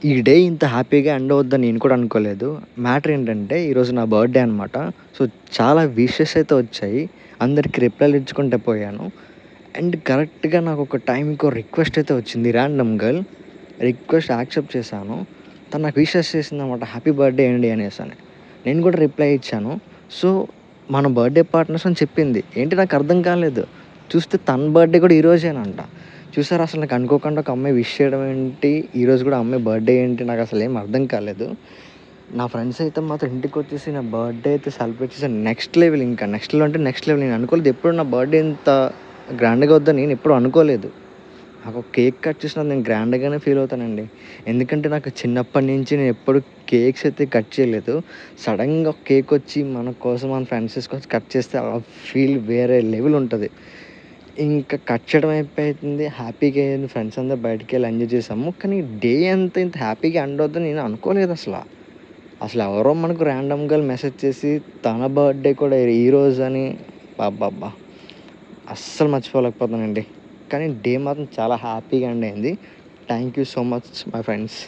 ఈ డే ఇంత హ్యాపీగా ఎండ్ అవుద్దని నేను కూడా అనుకోలేదు. మ్యాటర్ ఏంటంటే ఈరోజు నా బర్త్‌డే అనమాట. సో, చాలా విషెస్ అయితే వచ్చాయి. అందరికి రిప్లైలు ఇచ్చుకుంటా పోయాను. అండ్ కరెక్ట్‌గా నాకొక టైంకో రిక్వెస్ట్ అయితే వచ్చింది ర్యాండమ్ గర్ల్. రిక్వెస్ట్ యాక్సెప్ట్ చేశాను. తను నాకు విషెస్ చేసిందనమాట. హ్యాపీ బర్త్‌డే అండి అనేసని. నేను కూడా రిప్లై ఇచ్చాను. సో, మన బర్త్‌డే పార్ట్నర్స్ అని చెప్పింది. ఏంటి నాకు అర్థం కాలేదు. చూస్తే తన బర్త్‌డే కూడా ఈరోజేనంట. చూసారా అసలు నాకు అనుకోకుండా ఒక అమ్మాయి విష్ చేయడం ఏంటి, ఈరోజు కూడా అమ్మాయి బర్త్‌డే ఏంటి నాకసలు ఏం అర్థం కాలేదు. నా ఫ్రెండ్స్ అయితే మాత్రం ఇంటికొచ్చేసి నా బర్త్‌డే అయితే సెలబ్రేట్ చేశారు. నెక్స్ట్ లెవెల్ ఇంకా. నెక్స్ట్ లెవెల్ అంటే నెక్స్ట్ లెవెల్. నేను అనుకోలేదు ఎప్పుడు నా బర్త్‌డే ఇంత గ్రాండ్‌గా అవుద్దని నేను ఎప్పుడు అనుకోలేదు. నాకు కేక్ కట్ చేసినా నేను గ్రాండ్‌గానే ఫీల్ అవుతానండి. ఎందుకంటే నాకు చిన్నప్పటి నుంచి నేను ఎప్పుడు కేక్స్ అయితే కట్ చేయలేదు. సడెన్‌గా ఒక కేక్ వచ్చి మన కోసం మన ఫ్రెండ్స్ కోసం కట్ చేస్తే ఆ ఫీల్ వేరే లెవెల్ ఉంటది. ఇంకా కట్ చేయడం అయిపోయింది. హ్యాపీగా అయింది. ఫ్రెండ్స్ అందరూ బయటికెళ్ళి ఎంజాయ్ చేసాము. కానీ డే అంతా ఇంత హ్యాపీగా ఎండ్ అవుద్దని నేను అనుకోలేదసల. అసలెవరో మనకు ర్యాండమ్‌గా మెసేజ్ చేసి తన బర్త్‌డే కూడా ఈరోజు అని అబ్బబ్బబ్బా! అస్సలు మర్చిపోలేకపోతున్నానండి. కానీ డే మాత్రం చాలా హ్యాపీగా ఎండ్ అయింది. Thank you so much my friends.